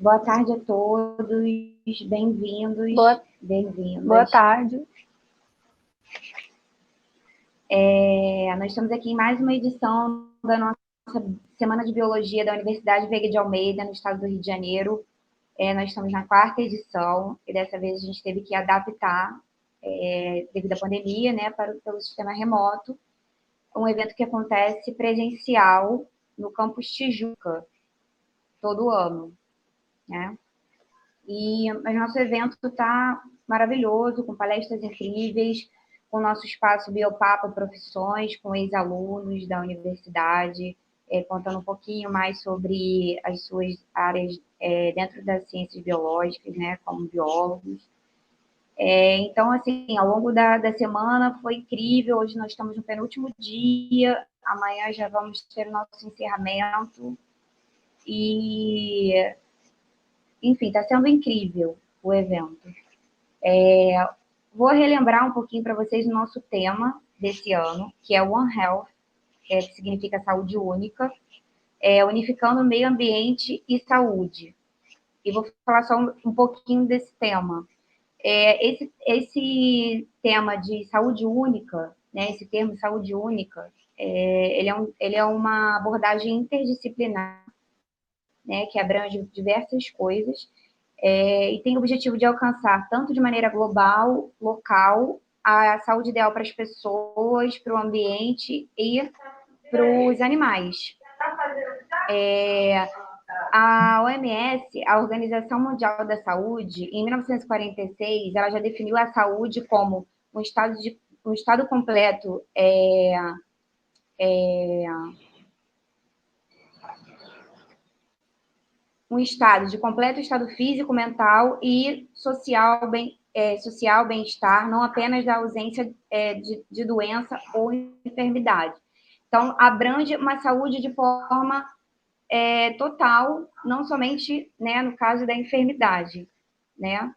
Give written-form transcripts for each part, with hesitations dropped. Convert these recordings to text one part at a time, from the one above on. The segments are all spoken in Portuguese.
Boa tarde a todos, bem-vindos. Bem-vindas. Boa tarde. Nós estamos aqui em mais uma edição da nossa Semana de Biologia da Universidade Veiga de Almeida, no estado do Rio de Janeiro. Nós estamos na 4ª edição e dessa vez a gente teve que adaptar, devido à pandemia, né, pelo sistema remoto, um evento que acontece presencial no campus Tijuca, todo ano, né? E o nosso evento está maravilhoso, com palestras incríveis, com o nosso espaço Biopapo Profissões, com ex-alunos da universidade, contando um pouquinho mais sobre as suas áreas dentro das ciências biológicas, né, como biólogos. Então, assim, ao longo da semana foi incrível, hoje nós estamos no penúltimo dia, amanhã já vamos ter o nosso encerramento, e, enfim, está sendo incrível o evento. Vou relembrar um pouquinho para vocês o nosso tema desse ano, que é One Health, que significa saúde única, unificando meio ambiente e saúde. E vou falar só um pouquinho desse tema. Esse tema de saúde única, né, esse termo saúde única, ele é uma abordagem interdisciplinar, né, que abrange diversas coisas, e tem o objetivo de alcançar, tanto de maneira global, local, a saúde ideal para as pessoas, para o ambiente e para os animais. A OMS, a Organização Mundial da Saúde, em 1946, ela já definiu a saúde como um estado completo um estado de completo estado físico, mental e social, bem-estar, não apenas da ausência de doença ou enfermidade. Então, abrange uma saúde de forma total, não somente, né, no caso da enfermidade, né?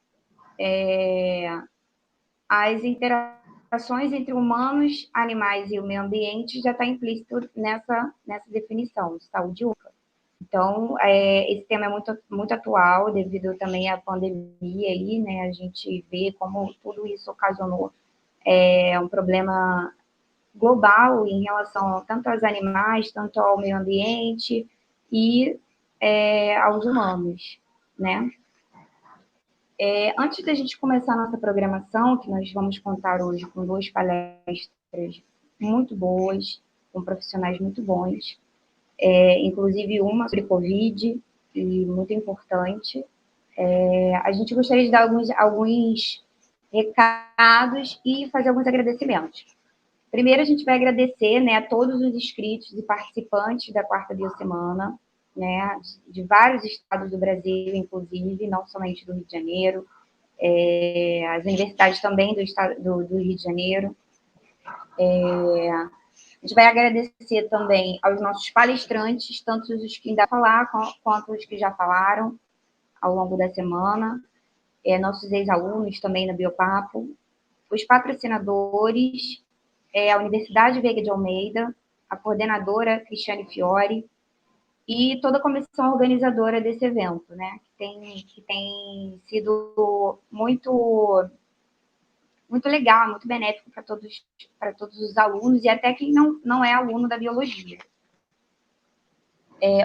As interações entre humanos, animais e o meio ambiente já está implícito nessa definição de saúde única. Então, esse tema é muito atual, devido também à pandemia aí, né? A gente vê como tudo isso ocasionou um problema global em relação tanto aos animais, tanto ao meio ambiente e aos humanos, né? Antes da gente começar a nossa programação, que nós vamos contar hoje com 2 palestras muito boas, com profissionais muito bons, inclusive uma sobre Covid, e muito importante. A gente gostaria de dar alguns recados e fazer alguns agradecimentos. Primeiro, a gente vai agradecer, né, a todos os inscritos e participantes da 4ª Biosemana, né, de vários estados do Brasil, inclusive, não somente do Rio de Janeiro, as universidades também do Rio de Janeiro. A gente vai agradecer também aos nossos palestrantes, tanto os que ainda falar quanto os que já falaram ao longo da semana, nossos ex-alunos também na Biopapo, os patrocinadores, a Universidade Veiga de Almeida, a coordenadora Cristiane Fiore e toda a comissão organizadora desse evento, né, que tem sido muito legal, muito benéfico para todos os alunos e até quem não é aluno da biologia.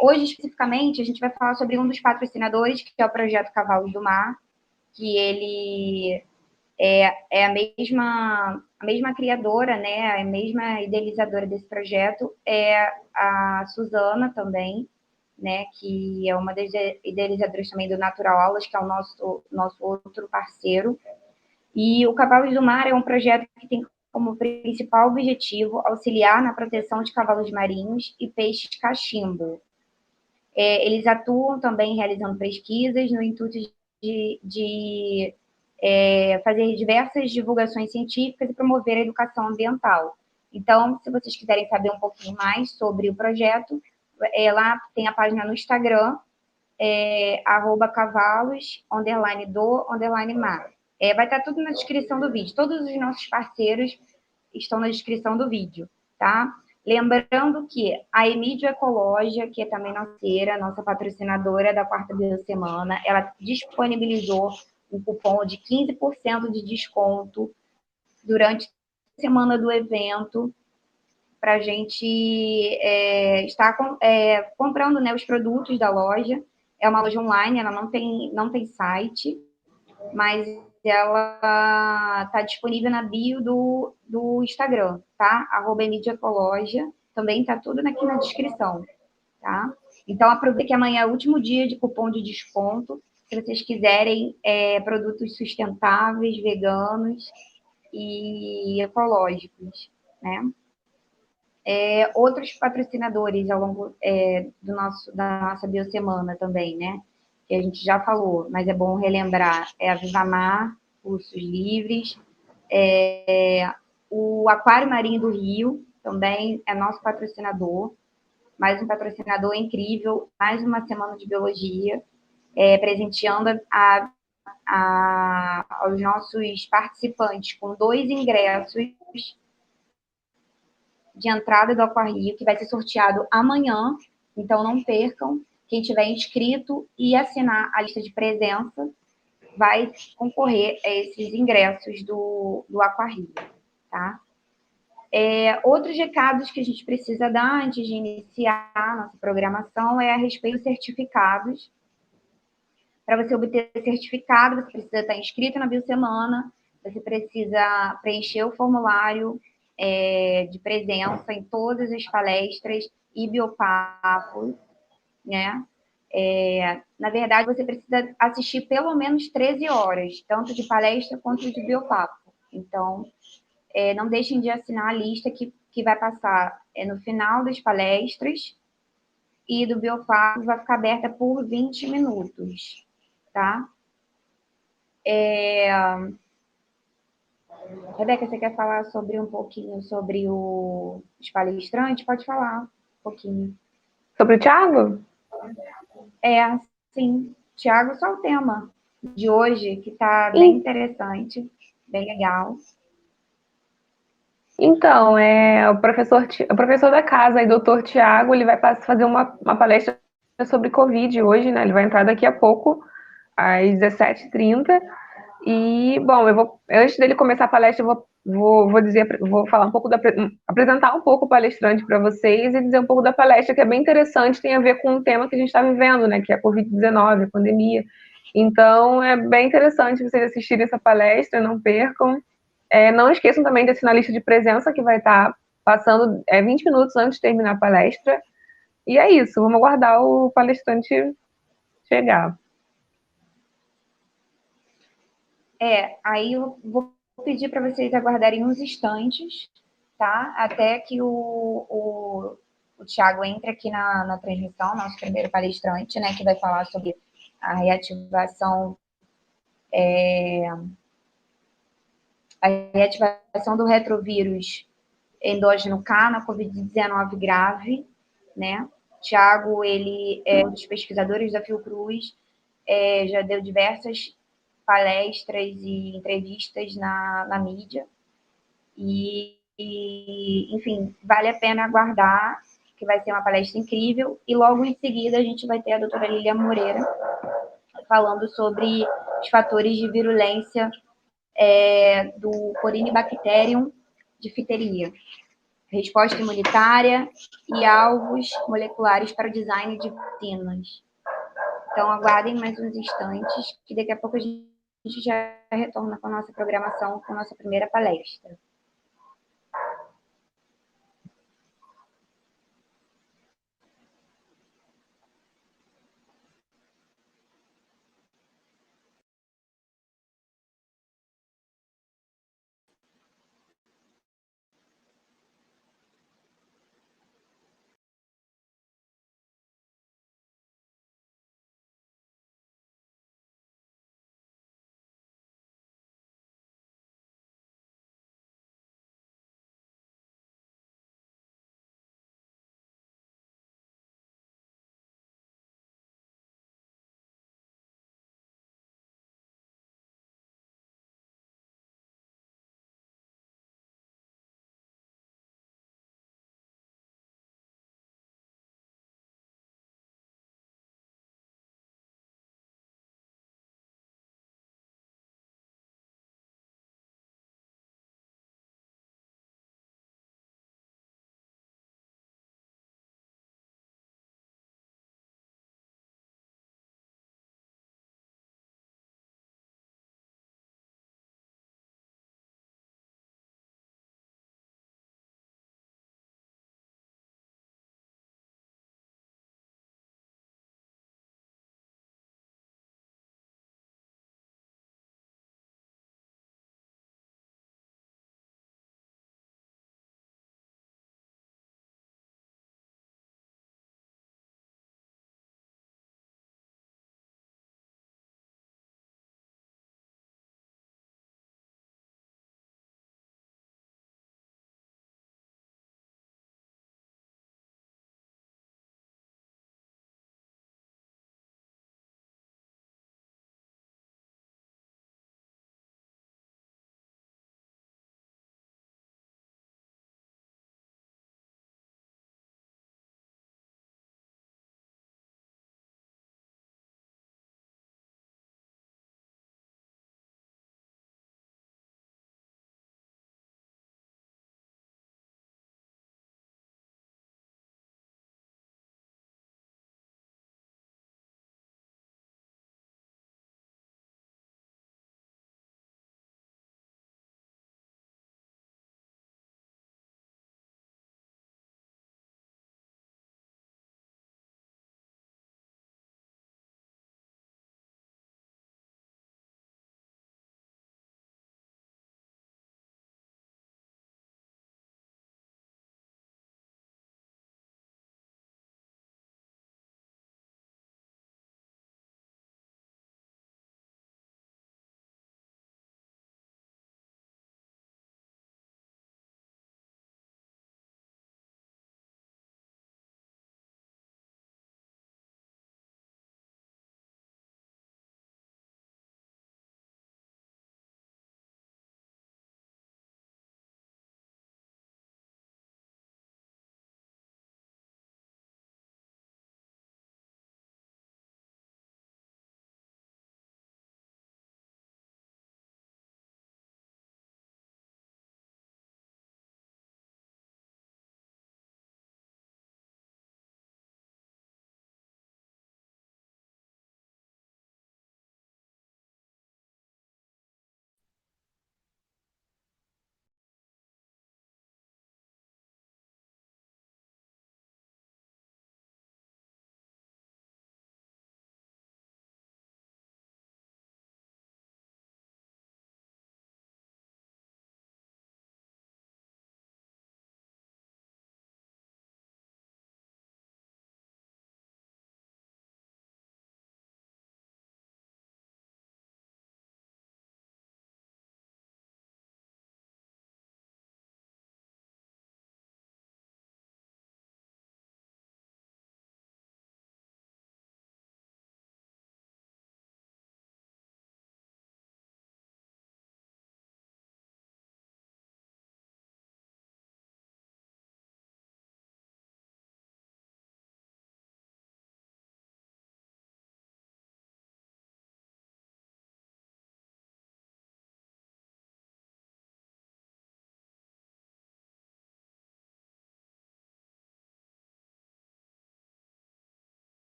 Hoje, especificamente, a gente vai falar sobre um dos patrocinadores, que é o Projeto Cavalos do Mar, que ele é a mesma criadora, né, a mesma idealizadora desse projeto, é a Suzana também, né, que é uma das idealizadoras também do Natural Aulas, que é o nosso outro parceiro. E o Cavalos do Mar é um projeto que tem como principal objetivo auxiliar na proteção de cavalos marinhos e peixes cachimbo. Eles atuam também realizando pesquisas no intuito de fazer diversas divulgações científicas e promover a educação ambiental. Então, se vocês quiserem saber um pouquinho mais sobre o projeto, lá tem a página no Instagram, @cavalos_do_mar. Vai estar tudo na descrição do vídeo. Todos os nossos parceiros estão na descrição do vídeo, tá? Lembrando que a Emídio Ecológia, que é também nossa patrocinadora da Quarta Biosemana, ela disponibilizou um cupom de 15% de desconto durante a semana do evento para a gente estar comprando, né, os produtos da loja. É uma loja online, ela não tem site, mas ela está disponível na bio do Instagram, tá? @emídiaecologia. Também está tudo aqui na descrição, tá? Então, aproveite que amanhã é o último dia de cupom de desconto. Se vocês quiserem produtos sustentáveis, veganos e ecológicos, né? Outros patrocinadores ao longo da nossa Biosemana também, né? Que a gente já falou, mas é bom relembrar, a Vivamar, Cursos Livres, o Aquário Marinho do Rio, também é nosso patrocinador, mais um patrocinador incrível, mais uma semana de biologia, presenteando aos nossos participantes com 2 ingressos de entrada do Aquarrio, que vai ser sorteado amanhã, então não percam. Quem tiver inscrito e assinar a lista de presença vai concorrer a esses ingressos do Aquarrio, tá? Outros recados que a gente precisa dar antes de iniciar a nossa programação é a respeito dos certificados. Para você obter certificado, você precisa estar inscrito na Biosemana, você precisa preencher o formulário de presença em todas as palestras e biopapos, né? Na verdade, você precisa assistir pelo menos 13 horas, tanto de palestra quanto de biopapo. Então, não deixem de assinar a lista que vai passar no final das palestras, e do biopapo vai ficar aberta por 20 minutos, tá? Rebeca, você quer falar sobre um pouquinho sobre os palestrantes? Pode falar um pouquinho. Sobre o Thiago? Sim. Tiago, só o tema de hoje, que está bem E- interessante, bem legal. Então, o professor da casa, o doutor Tiago, ele vai fazer uma palestra sobre Covid hoje, né? Ele vai entrar daqui a pouco, às 17h30. E, bom, antes dele começar a palestra, vou falar um pouco apresentar um pouco o palestrante para vocês e dizer um pouco da palestra, que é bem interessante, tem a ver com o tema que a gente está vivendo, né? Que é a Covid-19, a pandemia. Então, é bem interessante vocês assistirem essa palestra, não percam. Não esqueçam também de assinar a lista de presença, que vai estar passando 20 minutos antes de terminar a palestra. E é isso, vamos aguardar o palestrante chegar. Aí eu vou pedir para vocês aguardarem uns instantes, tá? Até que o Tiago entre aqui na transmissão, nosso primeiro palestrante, né? Que vai falar sobre a reativação, do retrovírus endógeno K na Covid-19 grave, né? Tiago, ele é um dos pesquisadores da Fiocruz, já deu diversas palestras e entrevistas na mídia. Enfim, vale a pena aguardar, que vai ser uma palestra incrível. E logo em seguida a gente vai ter a doutora Lília Moreira falando sobre os fatores de virulência do Corynebacterium difteria, resposta imunitária e alvos moleculares para o design de vacinas. Então, aguardem mais uns instantes, que daqui a pouco a gente já retorna com a nossa programação, com a nossa primeira palestra.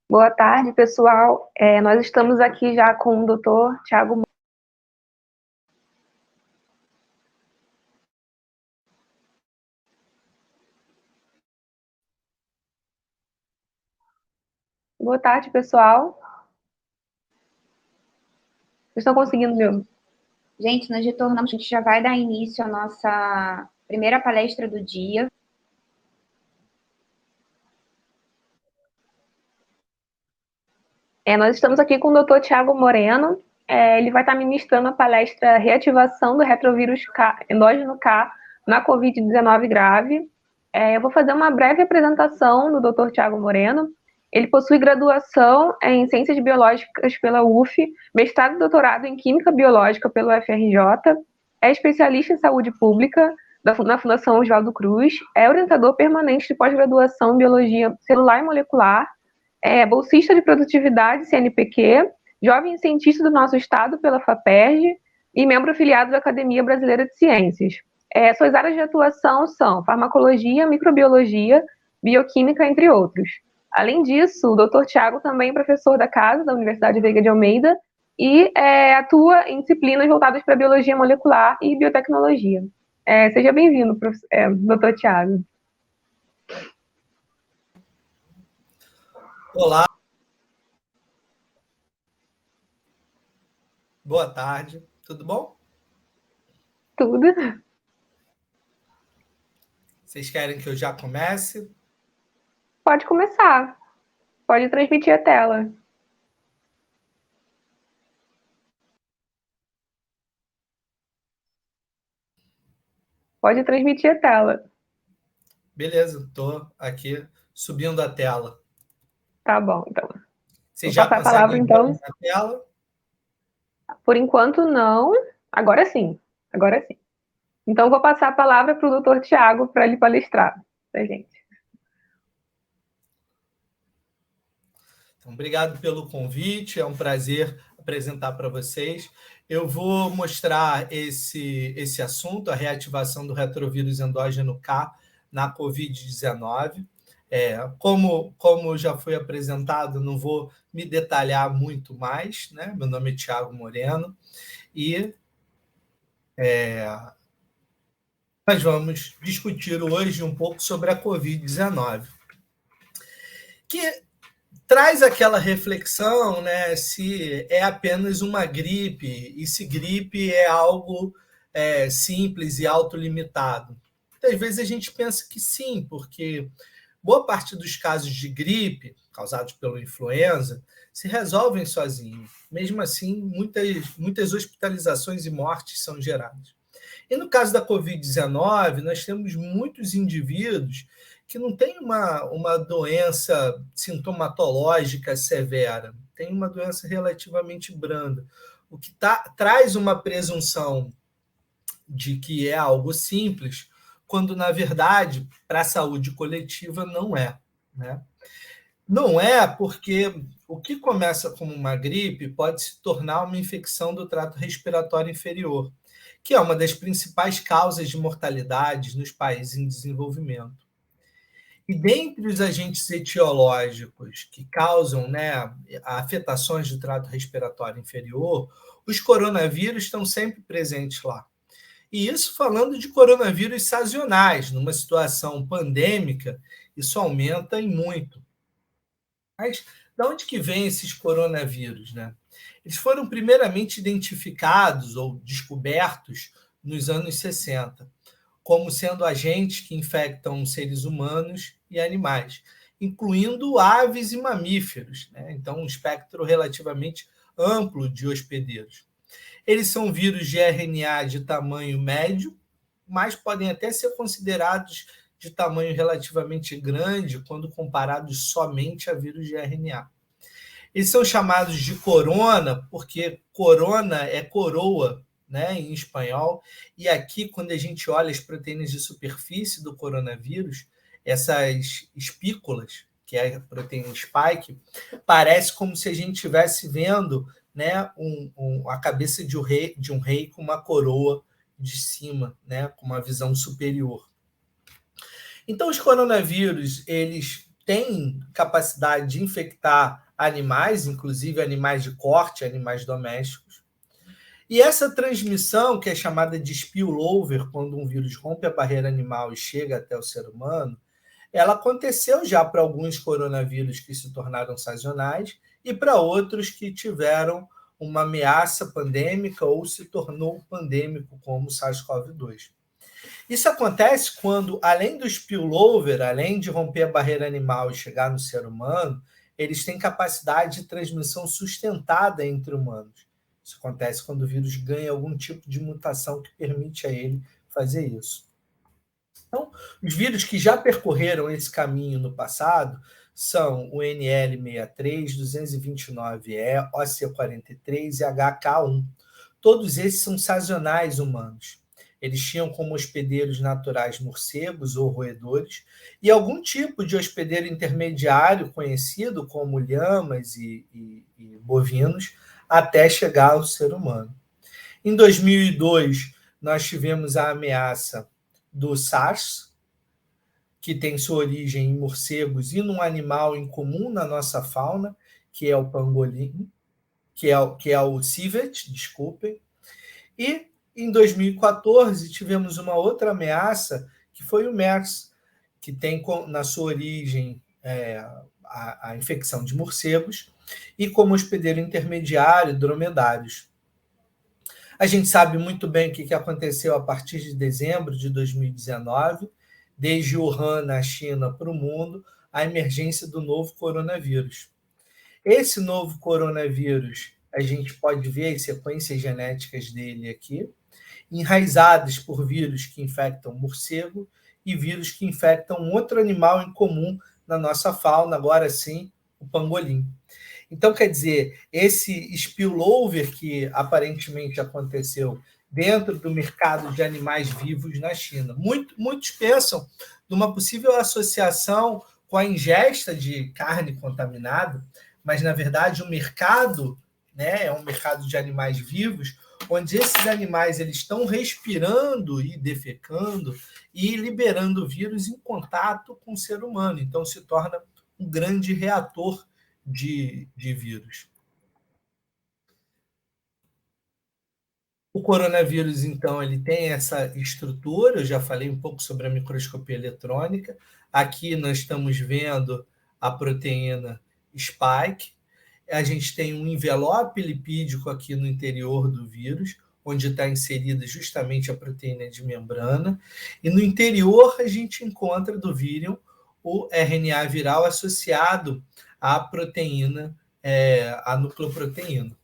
Boa tarde, pessoal. Nós estamos aqui já com o doutor Tiago. Boa tarde, pessoal. Vocês estão conseguindo meu? Gente, nós retornamos, a gente já vai dar início à nossa primeira palestra do dia. Nós estamos aqui com o doutor Tiago Moreno. Ele vai estar ministrando a palestra Reativação do Retrovírus Endógeno K na Covid-19 grave. Eu vou fazer uma breve apresentação do doutor Tiago Moreno. Ele possui graduação em Ciências Biológicas pela UF, mestrado e doutorado em Química Biológica pelo UFRJ, é especialista em saúde pública na Fundação Oswaldo Cruz, é orientador permanente de pós-graduação em Biologia Celular e Molecular, é bolsista de produtividade CNPq, jovem cientista do nosso estado pela FAPERJ e membro afiliado da Academia Brasileira de Ciências. Suas áreas de atuação são farmacologia, microbiologia, bioquímica, entre outros. Além disso, o Dr. Tiago também é professor da casa da Universidade Veiga de Almeida e atua em disciplinas voltadas para biologia molecular e biotecnologia. Seja bem-vindo, Dr. Tiago. Olá. Boa tarde. Tudo bom? Tudo. Vocês querem que eu já comece? Pode começar. Pode transmitir a tela. Pode transmitir a tela. Beleza, estou aqui subindo a tela. Tá bom, então. Vocês Vou já passar a palavra, conseguem então. ver a tela? Por enquanto, não. Agora sim. Agora sim. Então, vou passar a palavra para o doutor Tiago para ele palestrar para a gente. Então, obrigado pelo convite. É um prazer apresentar para vocês. Eu vou mostrar esse assunto, a reativação do retrovírus endógeno K na Covid-19. Como já foi apresentado, não vou me detalhar muito mais, né? Meu nome é Tiago Moreno e nós vamos discutir hoje um pouco sobre a Covid-19, que traz aquela reflexão, né, se é apenas uma gripe e se gripe é algo simples e autolimitado. Às vezes a gente pensa que sim, porque boa parte dos casos de gripe causados pela influenza se resolvem sozinhos. Mesmo assim, muitas hospitalizações e mortes são geradas. E no caso da Covid-19, nós temos muitos indivíduos que não têm uma doença sintomatológica severa, tem uma doença relativamente branda, o que traz uma presunção de que é algo simples, quando, na verdade, para a saúde coletiva não é, né? Não é porque o que começa como uma gripe pode se tornar uma infecção do trato respiratório inferior, que é uma das principais causas de mortalidade nos países em desenvolvimento. E dentre os agentes etiológicos que causam, né, afetações do trato respiratório inferior, os coronavírus estão sempre presentes lá. E isso falando de coronavírus sazonais, numa situação pandêmica, isso aumenta em muito. Mas de onde que vêm esses coronavírus, né? Eles foram primeiramente identificados ou descobertos nos anos 60, como sendo agentes que infectam seres humanos e animais, incluindo aves e mamíferos, né? Então, um espectro relativamente amplo de hospedeiros. Eles são vírus de RNA de tamanho médio, mas podem até ser considerados de tamanho relativamente grande quando comparados somente a vírus de RNA. Eles são chamados de corona porque corona é coroa, né, em espanhol, e aqui, quando a gente olha as proteínas de superfície do coronavírus, essas espículas, que é a proteína spike, parece como se a gente estivesse vendo, né, a cabeça de um rei com uma coroa de cima, né, com uma visão superior. Então, os coronavírus, eles têm capacidade de infectar animais, inclusive animais de corte, animais domésticos. E essa transmissão, que é chamada de spillover, quando um vírus rompe a barreira animal e chega até o ser humano, ela aconteceu já para alguns coronavírus que se tornaram sazonais e para outros que tiveram uma ameaça pandêmica ou se tornou pandêmico, como o SARS-CoV-2. Isso acontece quando, além do spillover, além de romper a barreira animal e chegar no ser humano, eles têm capacidade de transmissão sustentada entre humanos. Isso acontece quando o vírus ganha algum tipo de mutação que permite a ele fazer isso. Então, os vírus que já percorreram esse caminho no passado são o NL63, 229E, OC43 e HK1. Todos esses são sazonais humanos. Eles tinham como hospedeiros naturais morcegos ou roedores e algum tipo de hospedeiro intermediário conhecido como lhamas e bovinos até chegar ao ser humano. Em 2002, nós tivemos a ameaça do SARS, que tem sua origem em morcegos e num animal incomum na nossa fauna, que é o pangolim, que é o civet, desculpem. E em 2014 tivemos uma outra ameaça, que foi o MERS, que tem na sua origem a infecção de morcegos e como hospedeiro intermediário dromedários. A gente sabe muito bem o que aconteceu a partir de dezembro de 2019, desde Wuhan, na China, para o mundo, a emergência do novo coronavírus. Esse novo coronavírus, a gente pode ver as sequências genéticas dele aqui, enraizadas por vírus que infectam morcego e vírus que infectam outro animal em comum na nossa fauna, agora sim, o pangolim. Então, quer dizer, esse spillover que aparentemente aconteceu dentro do mercado de animais vivos na China. Muitos pensam numa possível associação com a ingesta de carne contaminada, mas, na verdade, o mercado, né, é um mercado de animais vivos, onde esses animais eles estão respirando e defecando e liberando vírus em contato com o ser humano. Então, se torna um grande reator de vírus. O coronavírus, então, ele tem essa estrutura, eu já falei um pouco sobre a microscopia eletrônica. Aqui nós estamos vendo a proteína spike. A gente tem um envelope lipídico aqui no interior do vírus, onde está inserida justamente a proteína de membrana. E no interior a gente encontra do vírus o RNA viral associado à proteína, à nucleoproteína.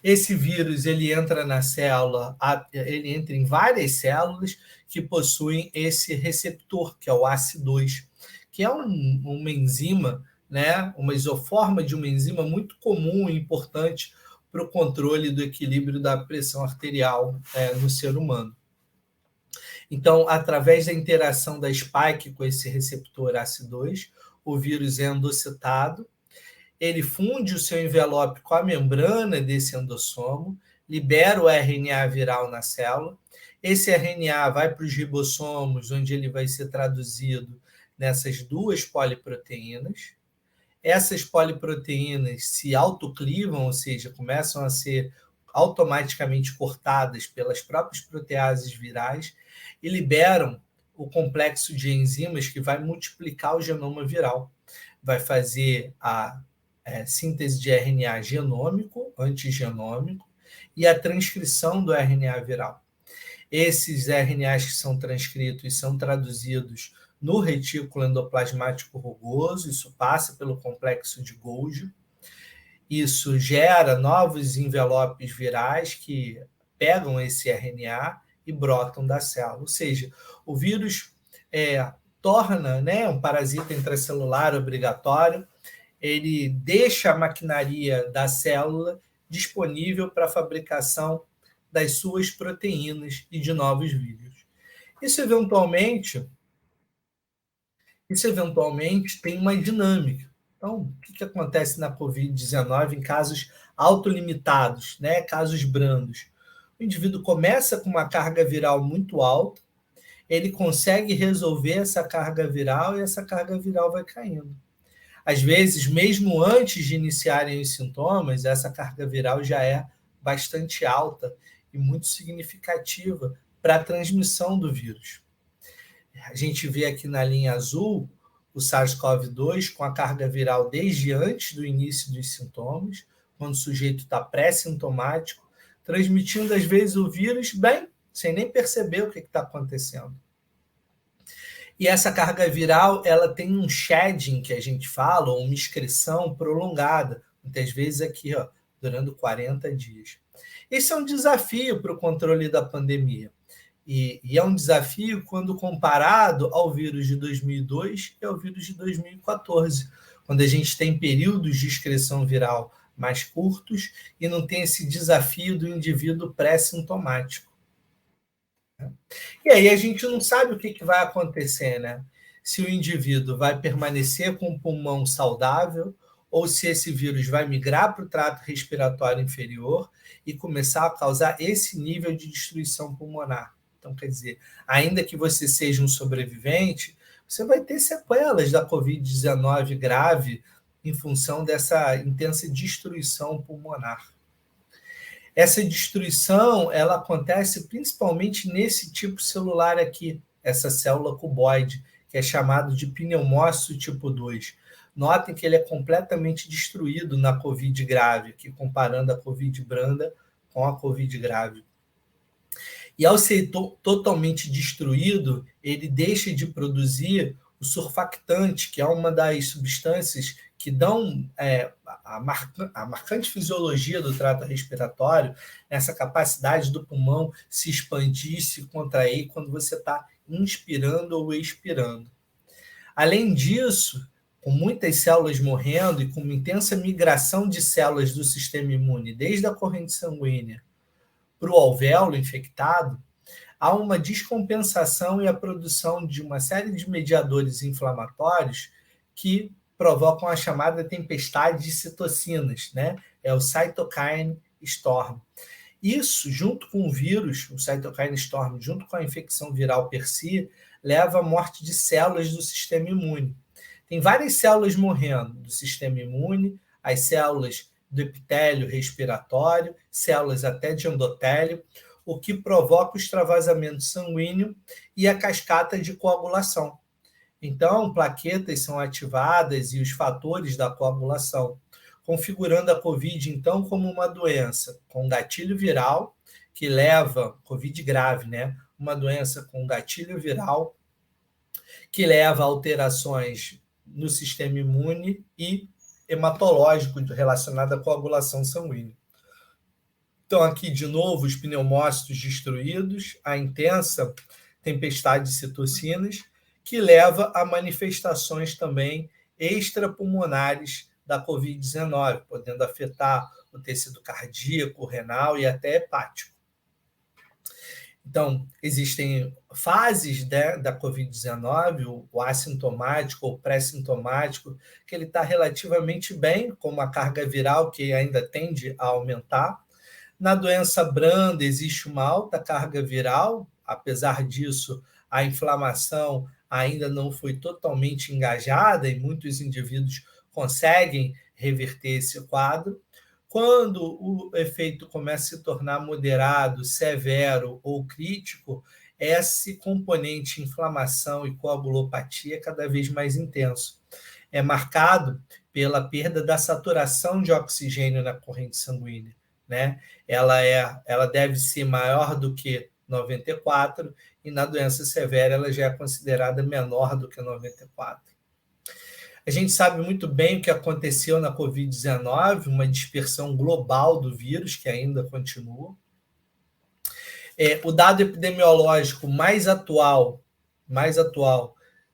Esse vírus ele entra na célula, ele entra em várias células que possuem esse receptor, que é o ACE2, que é uma enzima, né, uma isoforma de uma enzima muito comum e importante para o controle do equilíbrio da pressão arterial no ser humano. Então, através da interação da spike com esse receptor ACE2, o vírus é endocitado, ele funde o seu envelope com a membrana desse endossomo, libera o RNA viral na célula, esse RNA vai para os ribossomos, onde ele vai ser traduzido nessas duas poliproteínas. Essas poliproteínas se autoclivam, ou seja, começam a ser automaticamente cortadas pelas próprias proteases virais e liberam o complexo de enzimas que vai multiplicar o genoma viral. Vai fazer a síntese de RNA genômico, antigenômico, e a transcrição do RNA viral. Esses RNAs que são transcritos e são traduzidos no retículo endoplasmático rugoso, isso passa pelo complexo de Golgi, isso gera novos envelopes virais que pegam esse RNA e brotam da célula. Ou seja, o vírus torna, né, um parasita intracelular obrigatório, ele deixa a maquinaria da célula disponível para a fabricação das suas proteínas e de novos vírus. Isso eventualmente tem uma dinâmica. Então, o que acontece na COVID-19 em casos autolimitados, né? Casos brandos? O indivíduo começa com uma carga viral muito alta, ele consegue resolver essa carga viral e essa carga viral vai caindo. Às vezes, mesmo antes de iniciarem os sintomas, essa carga viral já é bastante alta e muito significativa para a transmissão do vírus. A gente vê aqui na linha azul o SARS-CoV-2 com a carga viral desde antes do início dos sintomas, quando o sujeito está pré-sintomático, transmitindo às vezes o vírus bem, sem nem perceber o que está acontecendo. E essa carga viral, ela tem um shedding, que a gente fala, ou uma excreção prolongada, muitas vezes aqui, ó, durando 40 dias. Esse é um desafio para o controle da pandemia. E é um desafio quando comparado ao vírus de 2002 e ao vírus de 2014, quando a gente tem períodos de excreção viral mais curtos e não tem esse desafio do indivíduo pré-sintomático. E aí a gente não sabe o que vai acontecer, né? Se o indivíduo vai permanecer com o pulmão saudável ou se esse vírus vai migrar para o trato respiratório inferior e começar a causar esse nível de destruição pulmonar. Então, quer dizer, ainda que você seja um sobrevivente, você vai ter sequelas da Covid-19 grave em função dessa intensa destruição pulmonar. Essa destruição, ela acontece principalmente nesse tipo celular aqui, essa célula cuboide, que é chamado de pneumócito tipo 2. Notem que ele é completamente destruído na Covid grave, aqui comparando a Covid branda com a Covid grave. E ao ser totalmente destruído, ele deixa de produzir o surfactante, que é uma das substâncias que dão a marcante fisiologia do trato respiratório, essa capacidade do pulmão se expandir, se contrair quando você está inspirando ou expirando. Além disso, com muitas células morrendo e com uma intensa migração de células do sistema imune, desde a corrente sanguínea para o alvéolo infectado, há uma descompensação e a produção de uma série de mediadores inflamatórios que provocam a chamada tempestade de citocinas, né? É o cytokine storm. Isso, junto com o vírus, o cytokine storm, junto com a infecção viral per si, leva à morte de células do sistema imune. Tem várias células morrendo do sistema imune, as células do epitélio respiratório, células até de endotélio, o que provoca o extravasamento sanguíneo e a cascata de coagulação. Então, plaquetas são ativadas e os fatores da coagulação, configurando a COVID, então, como uma doença com gatilho viral, que leva, COVID grave, né? Uma doença com gatilho viral, que leva a alterações no sistema imune e hematológico relacionado à coagulação sanguínea. Então, aqui, de novo, os pneumócitos destruídos, a intensa tempestade de citocinas, que leva a manifestações também extrapulmonares da Covid-19, podendo afetar o tecido cardíaco, renal e até hepático. Então, existem fases da Covid-19, o assintomático ou pré-sintomático, que ele está relativamente bem, com uma carga viral que ainda tende a aumentar. Na doença branda, existe uma alta carga viral, apesar disso, a inflamação ainda não foi totalmente engajada e muitos indivíduos conseguem reverter esse quadro. Quando o efeito começa a se tornar moderado, severo ou crítico, esse componente inflamação e coagulopatia é cada vez mais intenso. É marcado pela perda da saturação de oxigênio na corrente sanguínea, né? Ela deve ser maior do que 94 e na doença severa ela já é considerada menor do que 94. A gente sabe muito bem o que aconteceu na Covid-19, uma dispersão global do vírus, que ainda continua. O dado epidemiológico mais atual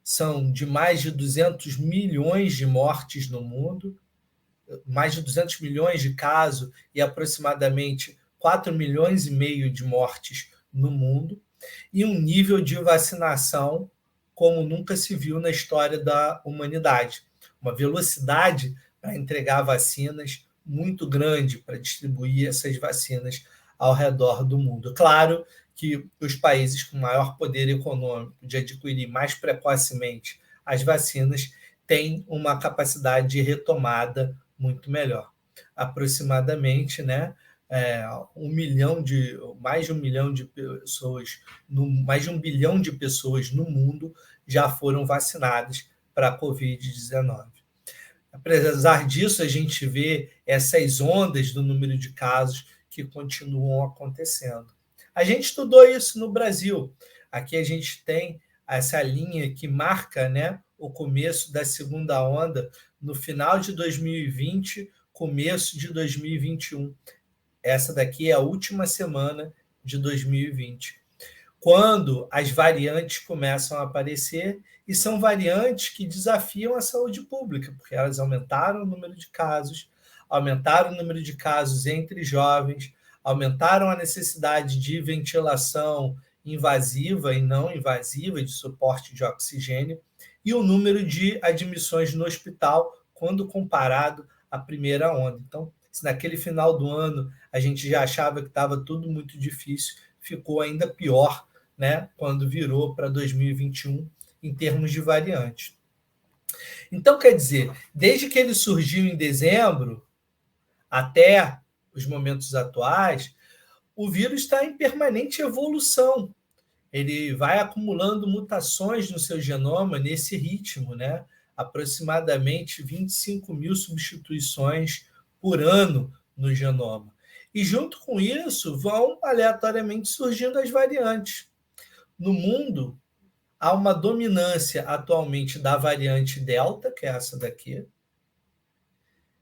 são de mais de 200 milhões de mortes no mundo, mais de 200 milhões de casos e aproximadamente 4 milhões e meio de mortes no mundo, e um nível de vacinação como nunca se viu na história da humanidade. Uma velocidade para entregar vacinas muito grande, para distribuir essas vacinas ao redor do mundo. Claro que os países com maior poder econômico de adquirir mais precocemente as vacinas têm uma capacidade de retomada muito melhor. Aproximadamente, né, mais de 1 milhão de pessoas, mais de 1 bilhão de pessoas no mundo já foram vacinadas para a Covid-19. Apesar disso, a gente vê essas ondas do número de casos que continuam acontecendo. A gente estudou isso no Brasil. Aqui a gente tem essa linha que marca, né, o começo da segunda onda no final de 2020, começo de 2021. Essa daqui é a última semana de 2020, quando as variantes começam a aparecer, e são variantes que desafiam a saúde pública, porque elas aumentaram o número de casos, aumentaram o número de casos entre jovens, aumentaram a necessidade de ventilação invasiva e não invasiva, de suporte de oxigênio, e o número de admissões no hospital quando comparado à primeira onda. Então, se naquele final do ano a gente já achava que estava tudo muito difícil, ficou ainda pior, né, quando virou para 2021 em termos de variante. Então, quer dizer, desde que ele surgiu em dezembro até os momentos atuais, o vírus está em permanente evolução. Ele vai acumulando mutações no seu genoma nesse ritmo, né? Aproximadamente 25 mil substituições por ano no genoma. E junto com isso vão aleatoriamente surgindo as variantes. No mundo, há uma dominância atualmente da variante Delta, que é essa daqui,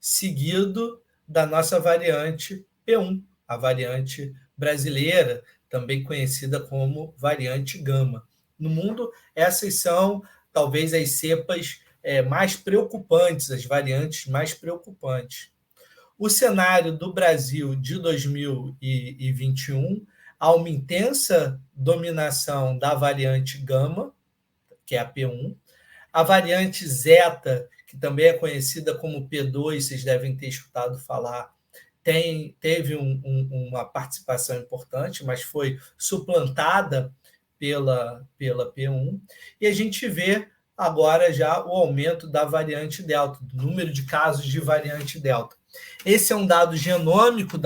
seguido da nossa variante P1, a variante brasileira, também conhecida como variante Gama. No mundo, essas são talvez as cepas mais preocupantes, as variantes mais preocupantes. O cenário do Brasil de 2021 há uma intensa dominação da variante Gama, que é a P1, a variante Zeta, que também é conhecida como P2, vocês devem ter escutado falar, teve uma participação importante, mas foi suplantada pela P1, e a gente vê agora já o aumento da variante Delta, do número de casos de variante Delta. Esse é um dado genômico,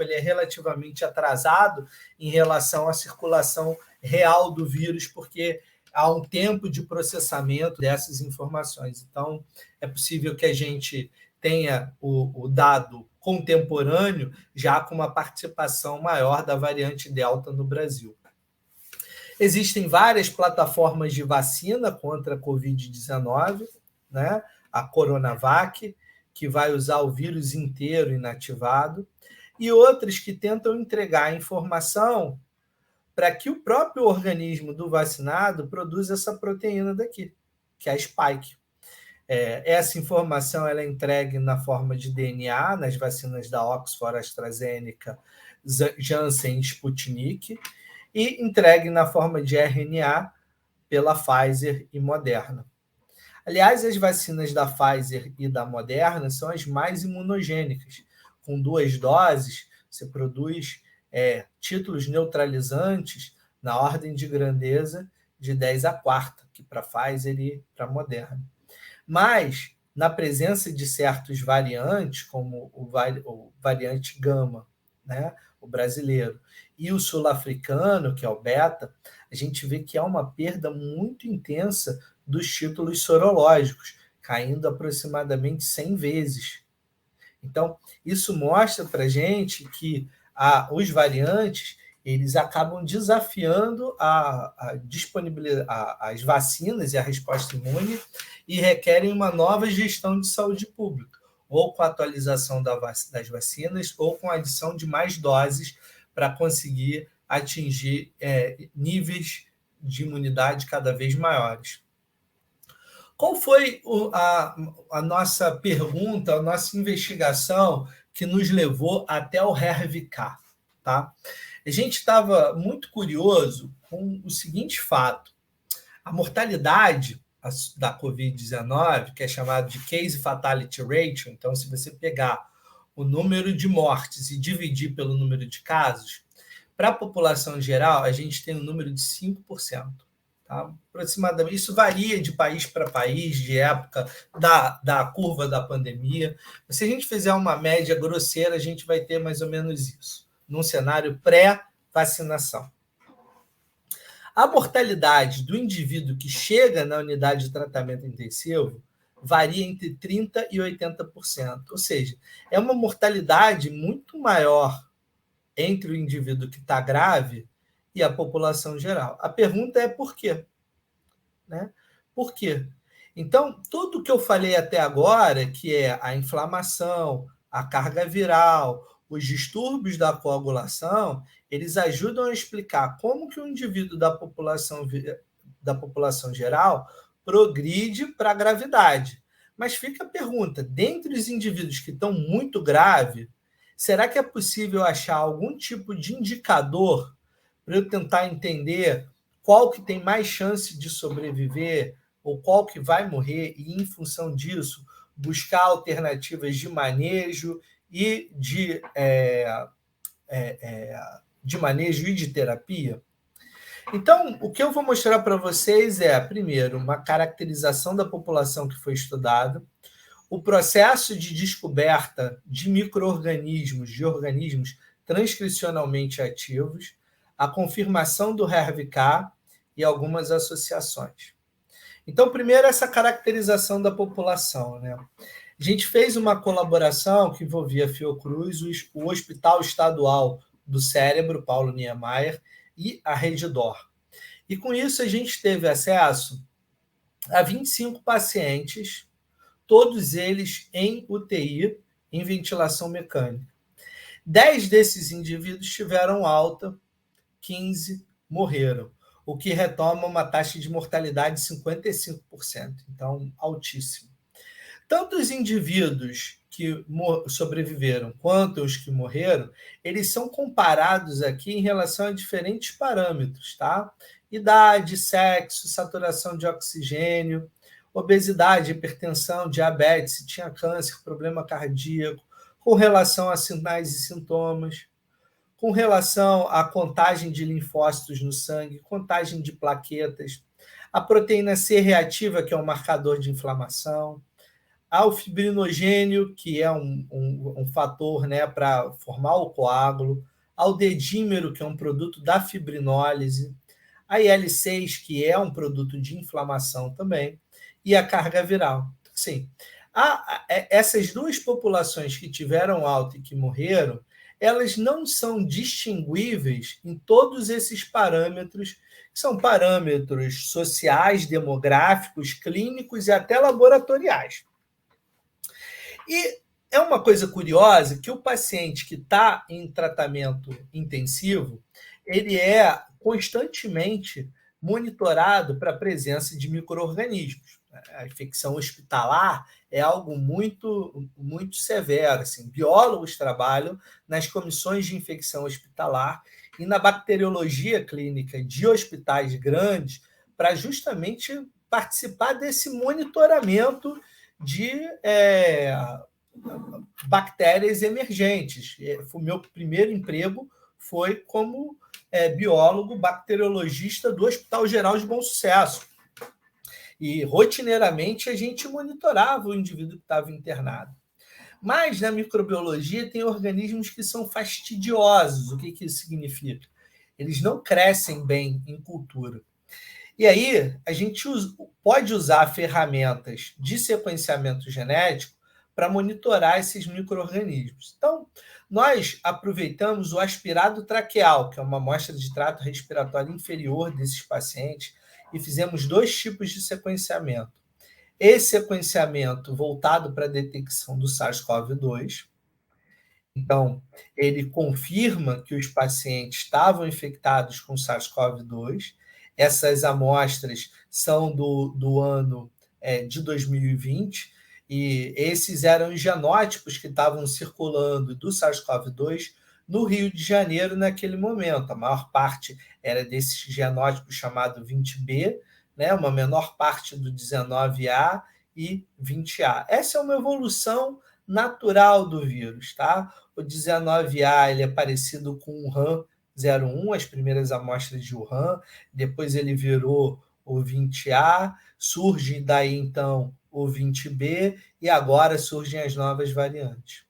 ele é relativamente atrasado em relação à circulação real do vírus, porque há um tempo de processamento dessas informações. Então, é possível que a gente tenha o dado contemporâneo já com uma participação maior da variante Delta no Brasil. Existem várias plataformas de vacina contra a Covid-19, né? A Coronavac, que vai usar o vírus inteiro inativado, e outras que tentam entregar a informação para que o próprio organismo do vacinado produza essa proteína daqui, que é a spike. Essa informação ela é entregue na forma de DNA, nas vacinas da Oxford, AstraZeneca, Janssen e Sputnik, e entregue na forma de RNA pela Pfizer e Moderna. Aliás, as vacinas da Pfizer e da Moderna são as mais imunogênicas. Com 2 doses, você produz títulos neutralizantes na ordem de grandeza de 10 à quarta, que para a Pfizer e para a Moderna. Mas, na presença de certos variantes, como o variante Gama, né, o brasileiro, e o sul-africano, que é o beta, a gente vê que há uma perda muito intensa dos títulos sorológicos, caindo aproximadamente 100 vezes. Então, isso mostra para a gente que os variantes eles acabam desafiando a disponibilidade, as vacinas e a resposta imune e requerem uma nova gestão de saúde pública, ou com a atualização das vacinas, ou com a adição de mais doses para conseguir atingir níveis de imunidade cada vez maiores. Qual foi a nossa pergunta, a nossa investigação que nos levou até o HERV-K? Tá? A gente estava muito curioso com o seguinte fato: a mortalidade da Covid-19, que é chamada de Case Fatality Ratio, então, se você pegar o número de mortes e dividir pelo número de casos, Para a população geral, a gente tem um número de 5%. Tá? Aproximadamente. Isso varia de país para país, de época da curva da pandemia. Mas se a gente fizer uma média grosseira, a gente vai ter mais ou menos isso, num cenário pré-vacinação. A mortalidade do indivíduo que chega na unidade de tratamento intensivo varia entre 30% e 80%. Ou seja, é uma mortalidade muito maior entre o indivíduo que está grave e a população geral. A pergunta é por quê? Né? Por quê? Então, tudo que eu falei até agora, que é a inflamação, a carga viral, os distúrbios da coagulação, eles ajudam a explicar como que o indivíduo da população geral progride para a gravidade. Mas fica a pergunta, dentre os indivíduos que estão muito graves, será que é possível achar algum tipo de indicador para eu tentar entender qual que tem mais chance de sobreviver ou qual que vai morrer e, em função disso, buscar alternativas de manejo e de manejo e de terapia? Então, o que eu vou mostrar para vocês é, primeiro, uma caracterização da população que foi estudada, o processo de descoberta de micro-organismos, de organismos transcricionalmente ativos, a confirmação do HERV-K e algumas associações. Então, primeiro, essa caracterização da população, né? A gente fez uma colaboração que envolvia a Fiocruz, o Hospital Estadual do Cérebro, Paulo Niemeyer, e a Rede D'Or. E com isso a gente teve acesso a 25 pacientes, todos eles em UTI, em ventilação mecânica. 10 desses indivíduos tiveram alta, 15 morreram, o que retoma uma taxa de mortalidade de 55%, então altíssimo. Tanto os indivíduos que sobreviveram quanto os que morreram, eles são comparados aqui em relação a diferentes parâmetros, tá? Idade, sexo, saturação de oxigênio, obesidade, hipertensão, diabetes, se tinha câncer, problema cardíaco, com relação a sinais e sintomas, com relação à contagem de linfócitos no sangue, contagem de plaquetas, a proteína C reativa, que é um marcador de inflamação, ao fibrinogênio, que é um fator, né, para formar o coágulo, ao dedímero, que é um produto da fibrinólise, a IL-6, que é um produto de inflamação também, e a carga viral. Sim, essas duas populações que tiveram alta e que morreram, elas não são distinguíveis em todos esses parâmetros, que são parâmetros sociais, demográficos, clínicos e até laboratoriais. E é uma coisa curiosa que o paciente que está em tratamento intensivo, ele é constantemente monitorado para a presença de micro-organismos. A infecção hospitalar é algo muito, muito severo. Assim. Biólogos trabalham nas comissões de infecção hospitalar e na bacteriologia clínica de hospitais grandes para justamente participar desse monitoramento de bactérias emergentes. O meu primeiro emprego foi como biólogo bacteriologista do Hospital Geral de Bom Sucesso. E, rotineiramente, a gente monitorava o indivíduo que estava internado. Mas, na microbiologia, tem organismos que são fastidiosos. O que isso significa? Eles não crescem bem em cultura. E aí, a gente pode usar ferramentas de sequenciamento genético para monitorar esses micro-organismos. Então, nós aproveitamos o aspirado traqueal, que é uma amostra de trato respiratório inferior desses pacientes, e fizemos 2 tipos de sequenciamento. Esse sequenciamento voltado para a detecção do SARS-CoV-2. Então, ele confirma que os pacientes estavam infectados com SARS-CoV-2. Essas amostras são do ano de 2020, e esses eram os genótipos que estavam circulando do SARS-CoV-2 no Rio de Janeiro naquele momento. A maior parte era desses genótipos chamado 20B, né? Uma menor parte do 19A e 20A. Essa é uma evolução natural do vírus, tá? O 19A ele é parecido com o RAM 01, as primeiras amostras de Wuhan, depois ele virou o 20A, surge daí então o 20B, e agora surgem as novas variantes.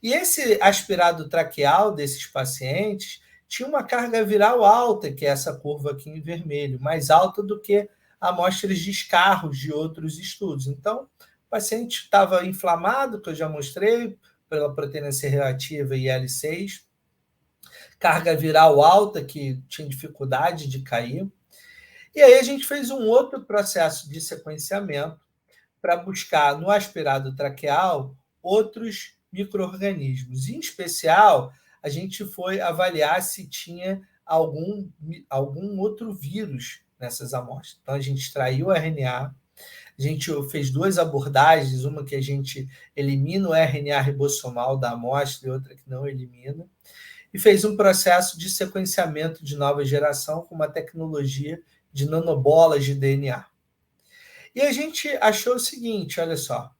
E esse aspirado traqueal desses pacientes tinha uma carga viral alta, que é essa curva aqui em vermelho, mais alta do que amostras de escarros de outros estudos. Então, o paciente estava inflamado, que eu já mostrei, pela proteína C reativa e L6, carga viral alta, que tinha dificuldade de cair. E aí a gente fez um outro processo de sequenciamento para buscar no aspirado traqueal outros micro-organismos. Em especial, a gente foi avaliar se tinha algum outro vírus nessas amostras. Então, a gente extraiu o RNA, a gente fez duas abordagens, uma que a gente elimina o RNA ribossomal da amostra e outra que não elimina, e fez um processo de sequenciamento de nova geração com uma tecnologia de nanobolas de DNA. E a gente achou o seguinte, olha só,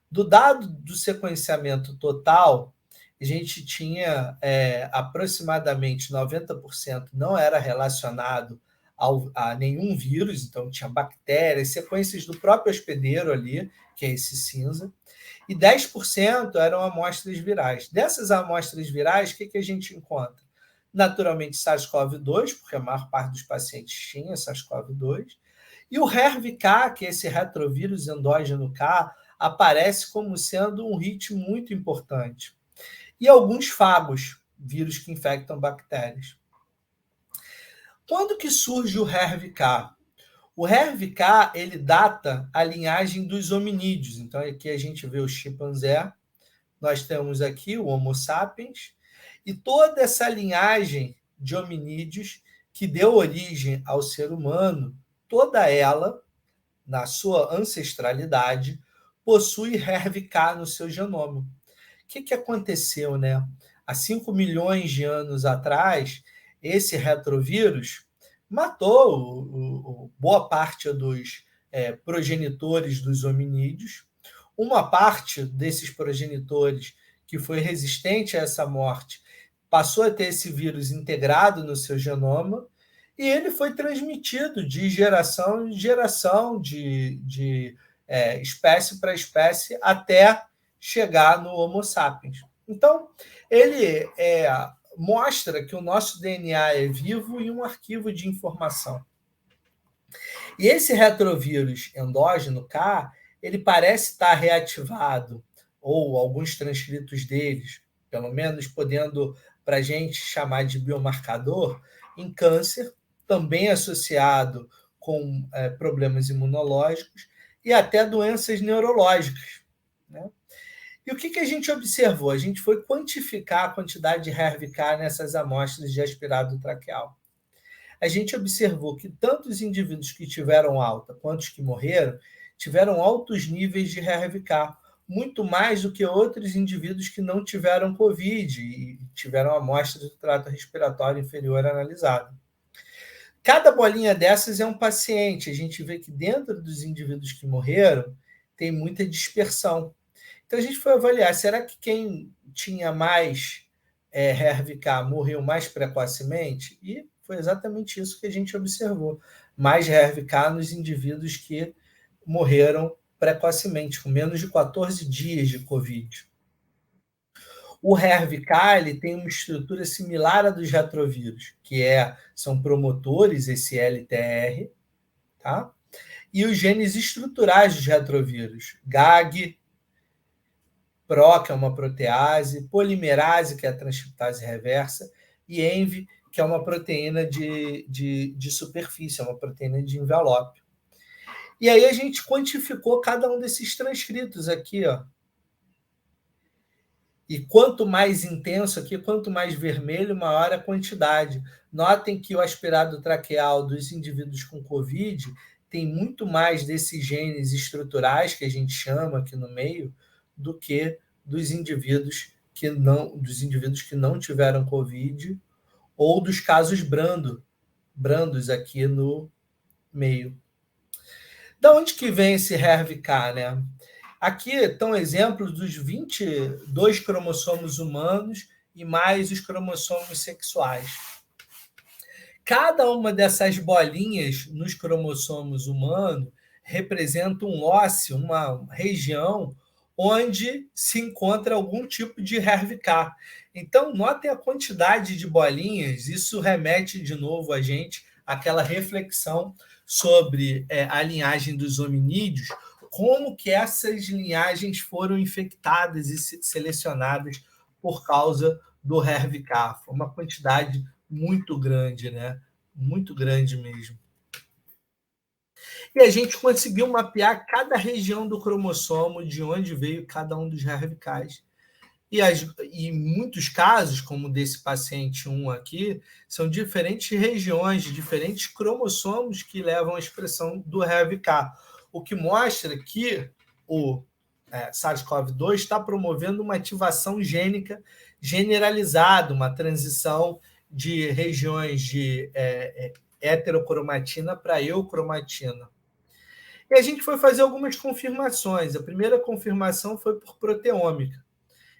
do dado do sequenciamento total, a gente tinha aproximadamente 90% não era relacionado a nenhum vírus, então tinha bactérias, sequências do próprio hospedeiro ali, que é esse cinza, e 10% eram amostras virais. Dessas amostras virais, o que a gente encontra? Naturalmente, SARS-CoV-2, porque a maior parte dos pacientes tinha SARS-CoV-2, e o HERV-K, que é esse retrovírus endógeno K, aparece como sendo um hit muito importante. E alguns fagos, vírus que infectam bactérias. Quando que surge o HERV-K? O HERV-K, ele data a linhagem dos hominídeos. Então, aqui a gente vê o chimpanzé, nós temos aqui o Homo sapiens, e toda essa linhagem de hominídeos que deu origem ao ser humano, toda ela, na sua ancestralidade, possui HERV-K no seu genoma. O que aconteceu, né? Há 5 milhões de anos atrás, esse retrovírus matou boa parte dos progenitores dos hominídeos. Uma parte desses progenitores que foi resistente a essa morte passou a ter esse vírus integrado no seu genoma, e ele foi transmitido de geração em geração, de espécie para espécie, até chegar no Homo sapiens. Então, ele mostra que o nosso DNA é vivo e um arquivo de informação. E esse retrovírus endógeno K, ele parece estar reativado, ou alguns transcritos deles, pelo menos podendo para a gente chamar de biomarcador, em câncer, também associado com problemas imunológicos e até doenças neurológicas, né? E o que a gente observou? A gente foi quantificar a quantidade de HERV-K nessas amostras de aspirado traqueal. A gente observou que tanto os indivíduos que tiveram alta quanto os que morreram tiveram altos níveis de HERV-K, muito mais do que outros indivíduos que não tiveram Covid e tiveram amostra do trato respiratório inferior analisada. Cada bolinha dessas é um paciente. A gente vê que dentro dos indivíduos que morreram tem muita dispersão. Então a gente foi avaliar, será que quem tinha mais HERV-K morreu mais precocemente? E foi exatamente isso que a gente observou. Mais HERV-K nos indivíduos que morreram precocemente, com menos de 14 dias de Covid. O HERV-K ele tem uma estrutura similar à dos retrovírus, que são promotores, esse LTR, tá? E os genes estruturais dos retrovírus, GAG, PRO, que é uma protease, polimerase, que é a transcriptase reversa, e ENV, que é uma proteína de superfície, é uma proteína de envelope. E aí a gente quantificou cada um desses transcritos aqui, ó. E quanto mais intenso aqui, quanto mais vermelho, maior a quantidade. Notem que o aspirado traqueal dos indivíduos com Covid tem muito mais desses genes estruturais, que a gente chama aqui no meio, do que dos indivíduos que não tiveram Covid, ou dos casos brandos aqui no meio. Da onde que vem esse HERV-K, né? Aqui estão exemplos dos 22 cromossomos humanos e mais os cromossomos sexuais. Cada uma dessas bolinhas nos cromossomos humanos representa um ósseo, uma região onde se encontra algum tipo de HERV-K. Então, notem a quantidade de bolinhas, isso remete de novo a gente àquela reflexão sobre a linhagem dos hominídeos, como que essas linhagens foram infectadas e selecionadas por causa do HERV-K. Foi uma quantidade muito grande, né? Muito grande mesmo. E a gente conseguiu mapear cada região do cromossomo, de onde veio cada um dos HERV-Ks. E em muitos casos, como desse paciente 1 aqui, são diferentes regiões, diferentes cromossomos que levam à expressão do HERV-K, o que mostra que o SARS-CoV-2 está promovendo uma ativação gênica generalizada, uma transição de regiões de heterocromatina para eucromatina. E a gente foi fazer algumas confirmações. A primeira confirmação foi por proteômica.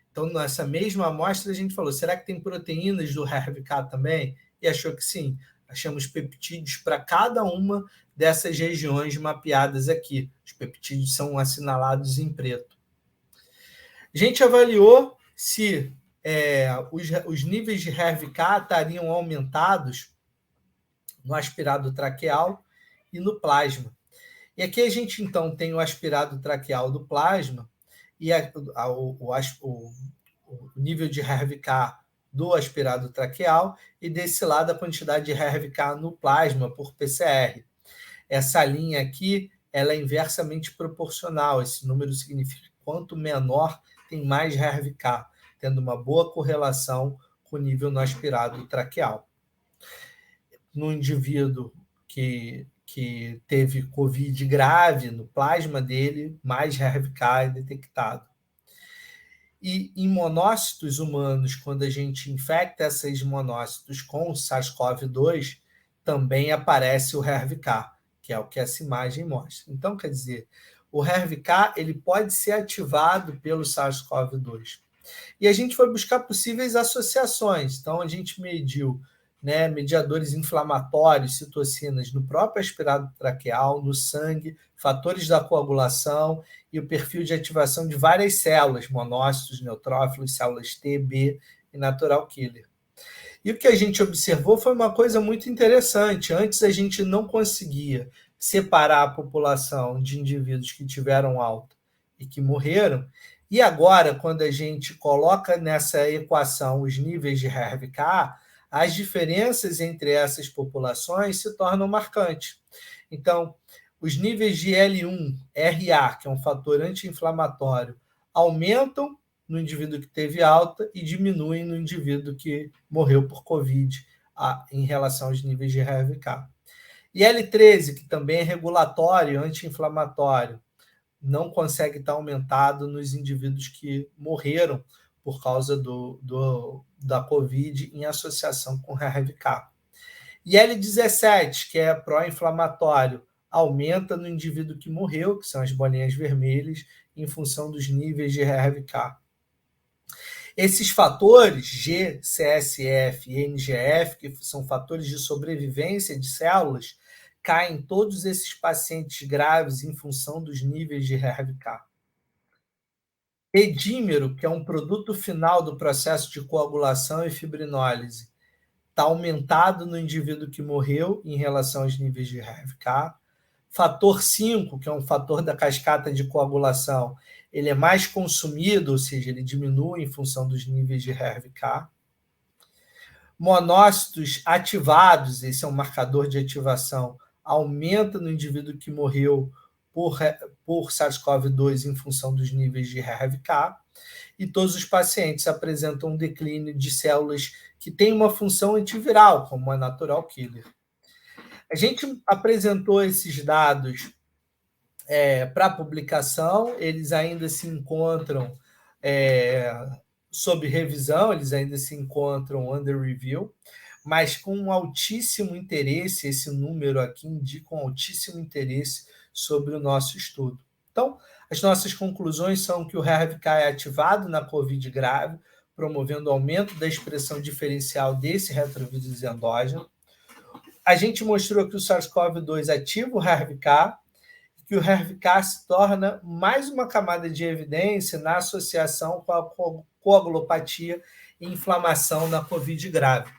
Então, nessa mesma amostra, a gente falou, será que tem proteínas do HERV-K também? E achou que sim. Achamos peptídeos para cada uma dessas regiões mapeadas aqui. Os peptídeos são assinalados em preto. A gente avaliou se os níveis de HERV-K estariam aumentados no aspirado traqueal e no plasma. E aqui a gente, então, tem o aspirado traqueal do plasma e o nível de HERV-K do aspirado traqueal e, desse lado, a quantidade de HERV-K no plasma por PCR. Essa linha aqui ela é inversamente proporcional. Esse número significa que quanto menor, tem mais HERV-K, tendo uma boa correlação com o nível no aspirado traqueal. No indivíduo que teve COVID grave, no plasma dele, mais HERV-K é detectado. E em monócitos humanos, quando a gente infecta esses monócitos com o SARS-CoV-2, também aparece o HERV-K, que é o que essa imagem mostra. Então, quer dizer, o HERV-K ele pode ser ativado pelo SARS-CoV-2. E a gente foi buscar possíveis associações. Então, a gente mediu mediadores inflamatórios, citocinas, no próprio aspirado traqueal, no sangue, fatores da coagulação e o perfil de ativação de várias células, monócitos, neutrófilos, células T, B e natural killer. E o que a gente observou foi uma coisa muito interessante. Antes a gente não conseguia separar a população de indivíduos que tiveram alta e que morreram, e agora, quando a gente coloca nessa equação os níveis de HERV-K, as diferenças entre essas populações se tornam marcantes. Então, os níveis de L1-RA, que é um fator anti-inflamatório, aumentam no indivíduo que teve alta e diminuem no indivíduo que morreu por COVID em relação aos níveis de HERV-K. E L13, que também é regulatório, anti-inflamatório, não consegue estar aumentado nos indivíduos que morreram por causa da COVID em associação com HERV-K. E L17, que é pró-inflamatório, aumenta no indivíduo que morreu, que são as bolinhas vermelhas, em função dos níveis de HERV-K. Esses fatores, G, CSF e NGF, que são fatores de sobrevivência de células, caem em todos esses pacientes graves em função dos níveis de HERV-K. Edímero, que é um produto final do processo de coagulação e fibrinólise, está aumentado no indivíduo que morreu em relação aos níveis de HERV-K. Fator 5, que é um fator da cascata de coagulação, ele é mais consumido, ou seja, ele diminui em função dos níveis de HERV-K. Monócitos ativados, esse é um marcador de ativação, aumenta no indivíduo que morreu por SARS-CoV-2 em função dos níveis de HERV-K, e todos os pacientes apresentam um declínio de células que têm uma função antiviral, como a natural killer. A gente apresentou esses dados para publicação, eles ainda se encontram sob revisão, eles ainda se encontram under review, mas com um altíssimo interesse, esse número aqui indica um altíssimo interesse sobre o nosso estudo. Então, as nossas conclusões são que o HERV-K é ativado na COVID grave, promovendo o aumento da expressão diferencial desse retrovírus endógeno. a gente mostrou que o SARS-CoV-2 ativa o HERV-K, que o HERV-K se torna mais uma camada de evidência na associação com a coagulopatia e inflamação da COVID grave.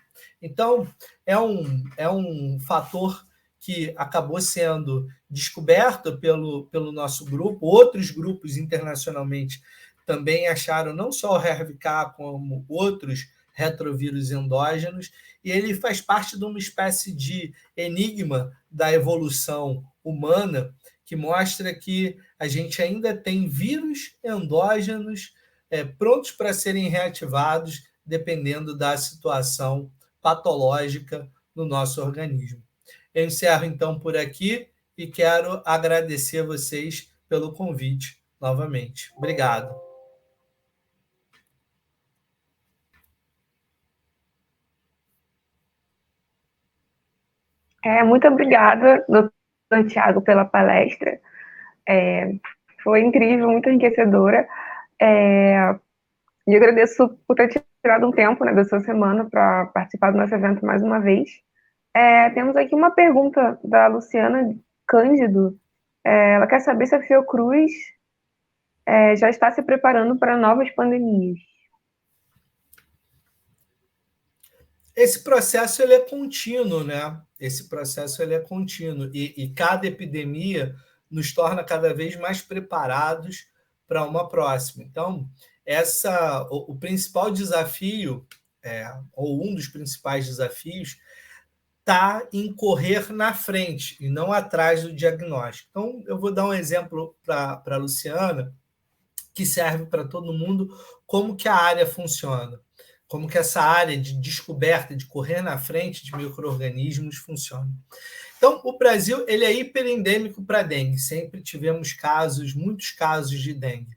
Então, é um fator que acabou sendo descoberto pelo nosso grupo. Outros grupos internacionalmente também acharam não só o HERV-K, como outros retrovírus endógenos, e ele faz parte de uma espécie de enigma da evolução humana, que mostra que a gente ainda tem vírus endógenos prontos para serem reativados, dependendo da situação patológica no nosso organismo. Eu encerro, então, por aqui e quero agradecer a vocês pelo convite novamente. Obrigado. Muito obrigada, doutor Tiago, pela palestra. Foi incrível, muito enriquecedora. E agradeço por ter tirado um tempo, né, da sua semana para participar do nosso evento mais uma vez. Temos aqui uma pergunta da Luciana Cândido. Ela quer saber se a Fiocruz já está se preparando para novas pandemias. Esse processo ele é contínuo, né? Esse processo ele é contínuo e cada epidemia nos torna cada vez mais preparados para uma próxima. Então, o principal desafio, ou um dos principais desafios, está em correr na frente e não atrás do diagnóstico. Então, eu vou dar um exemplo para a Luciana, que serve para todo mundo, como que a área funciona, como que essa área de descoberta, de correr na frente de micro-organismos funciona. Então, o Brasil ele é hiperendêmico para dengue, sempre tivemos muitos casos de dengue.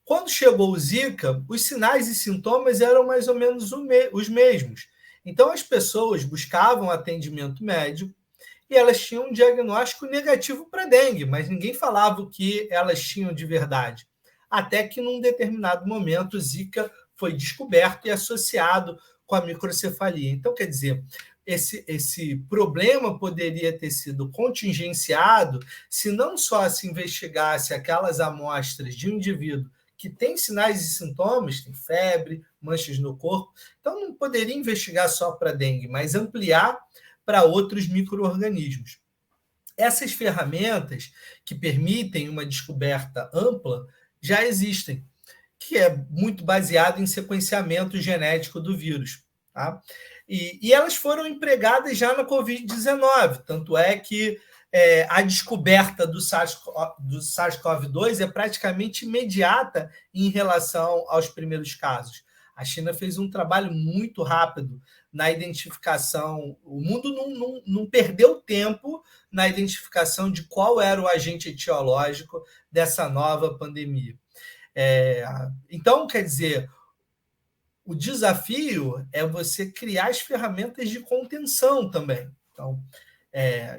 Quando chegou o Zika, os sinais e sintomas eram mais ou menos os mesmos. Então, as pessoas buscavam atendimento médico e elas tinham um diagnóstico negativo para dengue, mas ninguém falava o que elas tinham de verdade. Até que, num determinado momento, o Zika foi descoberto e associado com a microcefalia. Então, quer dizer, esse problema poderia ter sido contingenciado se não só se investigasse aquelas amostras de um indivíduo que tem sinais e sintomas, tem febre, manchas no corpo. Então, não poderia investigar só para dengue, mas ampliar para outros micro-organismos. Essas ferramentas que permitem uma descoberta ampla já existem, que é muito baseado em sequenciamento genético do vírus. Tá? E elas foram empregadas já na Covid-19, tanto é que a descoberta do SARS-CoV-2 é praticamente imediata em relação aos primeiros casos. A China fez um trabalho muito rápido na identificação. O mundo não perdeu tempo na identificação de qual era o agente etiológico dessa nova pandemia. Então, quer dizer, o desafio é você criar as ferramentas de contenção também. Então,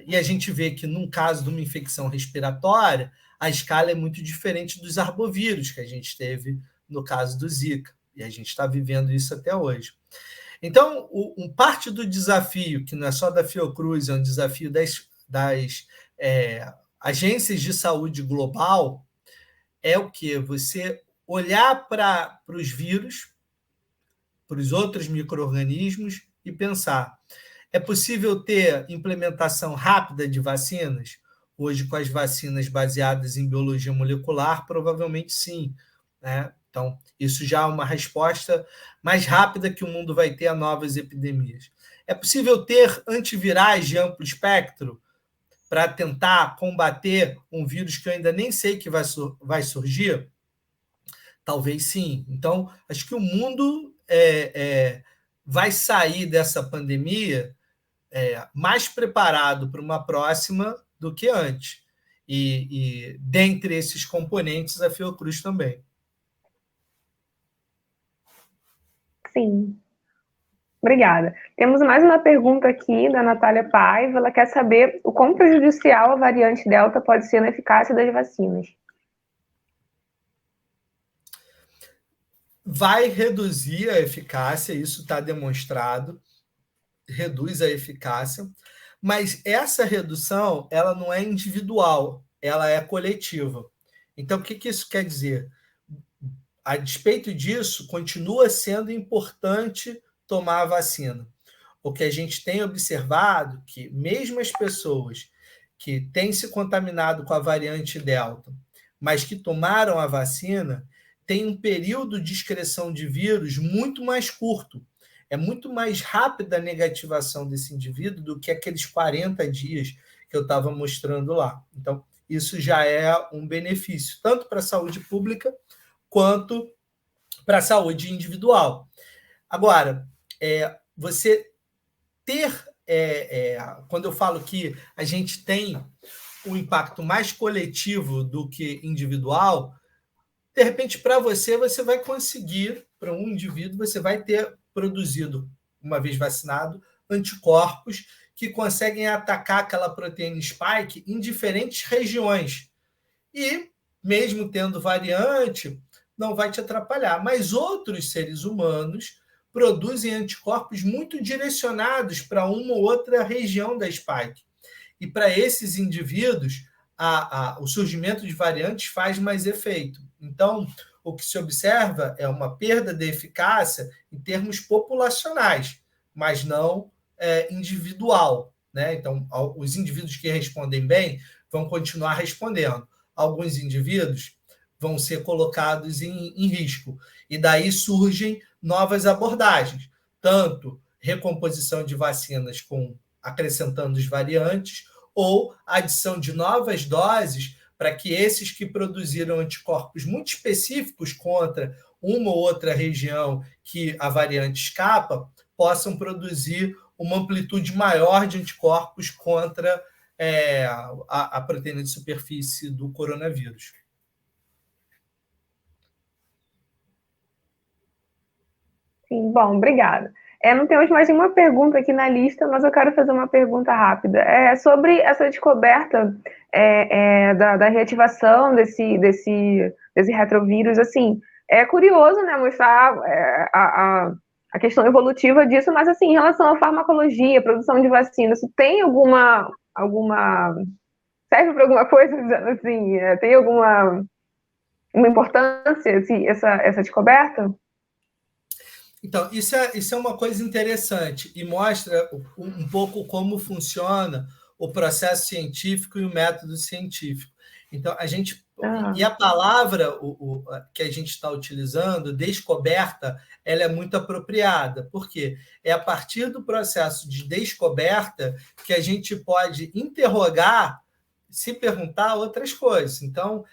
e a gente vê que, num caso de uma infecção respiratória, a escala é muito diferente dos arbovírus que a gente teve no caso do Zika. E a gente está vivendo isso até hoje. Então, parte do desafio, que não é só da Fiocruz, é um desafio das agências de saúde global, é o quê? Você olhar para os vírus, para os outros micro-organismos e pensar: é possível ter implementação rápida de vacinas? Hoje, com as vacinas baseadas em biologia molecular, provavelmente sim. Né? Então, isso já é uma resposta mais rápida que o mundo vai ter a novas epidemias. É possível ter antivirais de amplo espectro para tentar combater um vírus que eu ainda nem sei que vai surgir? Talvez sim. Então, acho que o mundo vai sair dessa pandemia mais preparado para uma próxima do que antes. E dentre esses componentes, a Fiocruz também. Sim. Obrigada. Temos mais uma pergunta aqui da Natália Paiva. Ela quer saber o quão prejudicial a variante Delta pode ser na eficácia das vacinas. Vai reduzir a eficácia, isso está demonstrado, reduz a eficácia, Mas essa redução, ela não é individual, ela é coletiva. Então, o que isso quer dizer? A despeito disso, continua sendo importante tomar a vacina. O que a gente tem observado é que mesmo as pessoas que têm se contaminado com a variante Delta, mas que tomaram a vacina, têm um período de excreção de vírus muito mais curto. É muito mais rápida a negativação desse indivíduo do que aqueles 40 dias que eu estava mostrando lá. Então, isso já é um benefício, tanto para a saúde pública quanto para a saúde individual. Agora, você ter, quando eu falo que a gente tem um impacto mais coletivo do que individual, de repente, para você vai conseguir, para um indivíduo, você vai ter produzido, uma vez vacinado, anticorpos que conseguem atacar aquela proteína spike em diferentes regiões. E, mesmo tendo variante, não vai te atrapalhar. Mas outros seres humanos produzem anticorpos muito direcionados para uma ou outra região da spike. E para esses indivíduos, o surgimento de variantes faz mais efeito. Então, o que se observa é uma perda de eficácia em termos populacionais, mas não individual, né? Então, os indivíduos que respondem bem vão continuar respondendo. Alguns indivíduos vão ser colocados em risco. E daí surgem novas abordagens, tanto recomposição de vacinas acrescentando os variantes, ou adição de novas doses para que esses que produziram anticorpos muito específicos contra uma ou outra região que a variante escapa, possam produzir uma amplitude maior de anticorpos contra a proteína de superfície do coronavírus. Sim, bom, obrigada. Não temos mais nenhuma pergunta aqui na lista, mas eu quero fazer uma pergunta rápida. Sobre essa descoberta da reativação desse retrovírus, assim, é curioso, né, mostrar a questão evolutiva disso, mas, assim, em relação à farmacologia, produção de vacinas, tem alguma serve para alguma coisa, assim, tem alguma importância essa descoberta? Então, isso é uma coisa interessante e mostra um pouco como funciona o processo científico e o método científico. Então, e a palavra que a gente está utilizando, descoberta, ela é muito apropriada, porque é a partir do processo de descoberta que a gente pode interrogar, se perguntar outras coisas. Então,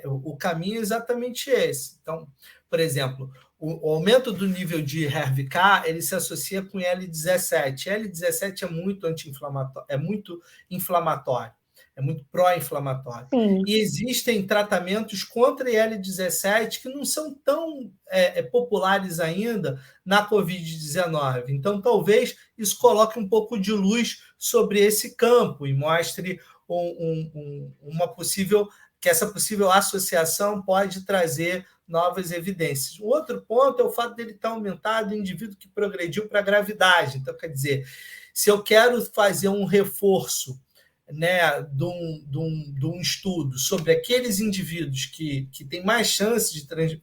o caminho é exatamente esse. Então, por exemplo, o aumento do nível de HERV-K, ele se associa com IL-17. IL-17 é muito anti-inflamatório, é muito inflamatório, é muito pró-inflamatório. E existem tratamentos contra IL-17 que não são tão populares ainda na Covid-19. Então, talvez isso coloque um pouco de luz sobre esse campo e mostre que essa possível associação pode trazer novas evidências. O outro ponto é o fato dele estar aumentado em indivíduo que progrediu para a gravidade. Então, quer dizer, se eu quero fazer um reforço, né, de um estudo sobre aqueles indivíduos que têm mais chance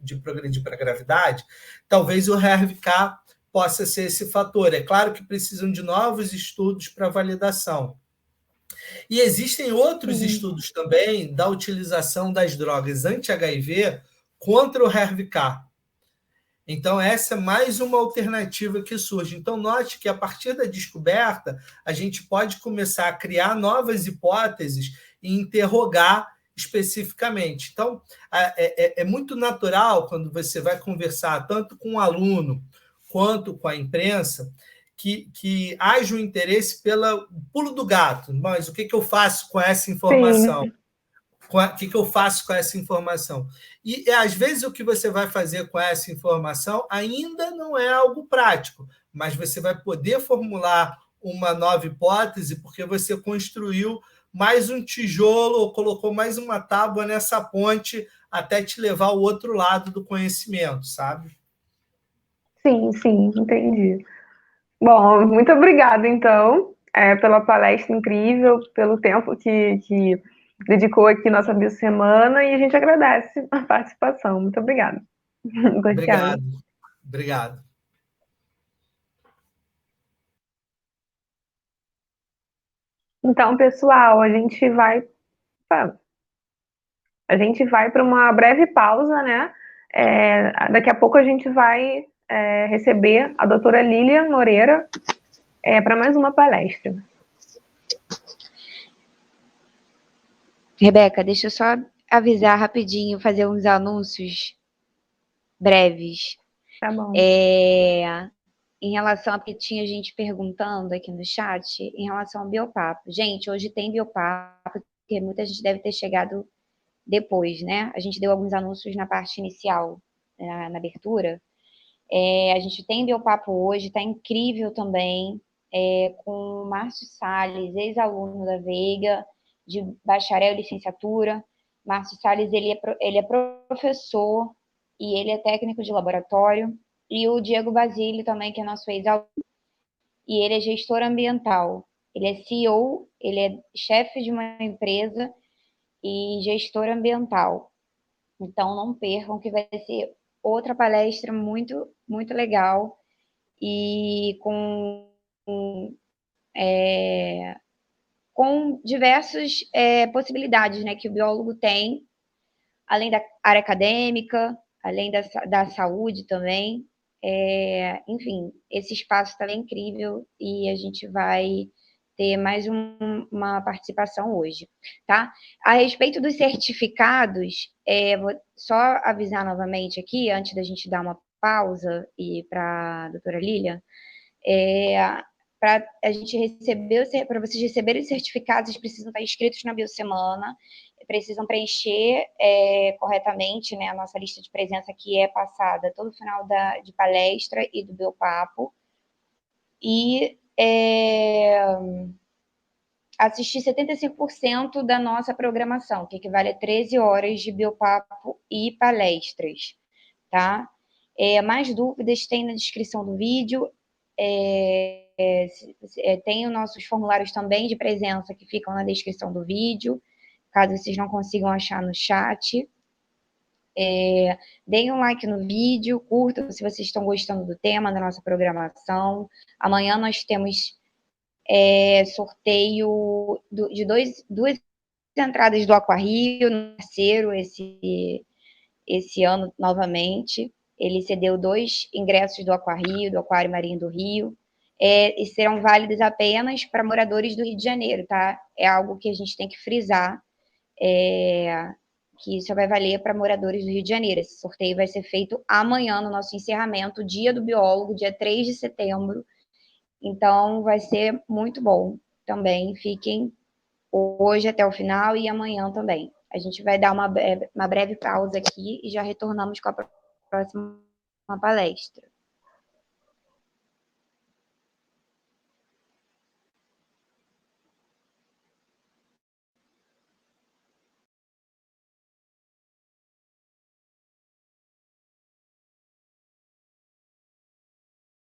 de progredir para a gravidade, talvez o HERV-K possa ser esse fator. É claro que precisam de novos estudos para validação. E existem outros estudos também da utilização das drogas anti-HIV contra o HERV-K. Então, essa é mais uma alternativa que surge. Então, note que, a partir da descoberta, a gente pode começar a criar novas hipóteses e interrogar especificamente. Então, é muito natural, quando você vai conversar tanto com o aluno quanto com a imprensa, que haja um interesse pelo pulo do gato. Mas o que eu faço com essa informação? Sim. O que eu faço com essa informação? E, às vezes, o que você vai fazer com essa informação ainda não é algo prático, mas você vai poder formular uma nova hipótese porque você construiu mais um tijolo ou colocou mais uma tábua nessa ponte até te levar ao outro lado do conhecimento, sabe? Sim, entendi. Bom, muito obrigada, então. pela palestra incrível, pelo tempo que dedicou aqui nossa biosemana, e a gente agradece a participação. Muito obrigada. Obrigado. Obrigado. Então, pessoal, a gente vai para uma breve pausa, né? Daqui a pouco a gente vai receber a doutora Lilian Moreira para mais uma palestra. Rebeca, deixa eu só avisar rapidinho, fazer uns anúncios breves. Tá bom. Em relação a que tinha gente perguntando aqui no chat, em relação ao Biopapo. Gente, hoje tem Biopapo, porque muita gente deve ter chegado depois, né? A gente deu alguns anúncios na parte inicial, na abertura. A gente tem Biopapo hoje, tá incrível também, com o Márcio Salles, ex-aluno da Veiga, de bacharel e licenciatura. Márcio Salles, ele é professor e ele é técnico de laboratório. E o Diego Basílio também, que é nosso ex-aluno, e ele é gestor ambiental. Ele é CEO, ele é chefe de uma empresa e gestor ambiental. Então, não percam, que vai ser outra palestra muito, muito legal e com diversas possibilidades, né, que o biólogo tem, além da área acadêmica, além da saúde também. Enfim, esse espaço está incrível e a gente vai ter mais uma participação hoje, tá? A respeito dos certificados, vou só avisar novamente aqui, antes da gente dar uma pausa e para a doutora Lilian, para a gente receber, para vocês receberem os certificados, eles precisam estar inscritos na Biosemana, precisam preencher corretamente, né, a nossa lista de presença, que é passada todo final de palestra e do Biopapo, e assistir 75% da nossa programação, que equivale a 13 horas de Biopapo e palestras, tá? Mais dúvidas tem na descrição do vídeo. Tem os nossos formulários também de presença que ficam na descrição do vídeo, caso vocês não consigam achar no chat. Deem um like no vídeo, curtam se vocês estão gostando do tema, da nossa programação. Amanhã nós temos sorteio de duas entradas do Aquarrio, no terceiro esse ano novamente. Ele cedeu 2 ingressos do Aquarrio, do Aquário Marinho do Rio, e serão válidos apenas para moradores do Rio de Janeiro, tá? É algo que a gente tem que frisar, que isso vai valer para moradores do Rio de Janeiro. Esse sorteio vai ser feito amanhã, no nosso encerramento, dia do biólogo, dia 3 de setembro. Então, vai ser muito bom também. Fiquem hoje até o final e amanhã também. A gente vai dar uma breve pausa aqui e já retornamos com a próxima palestra.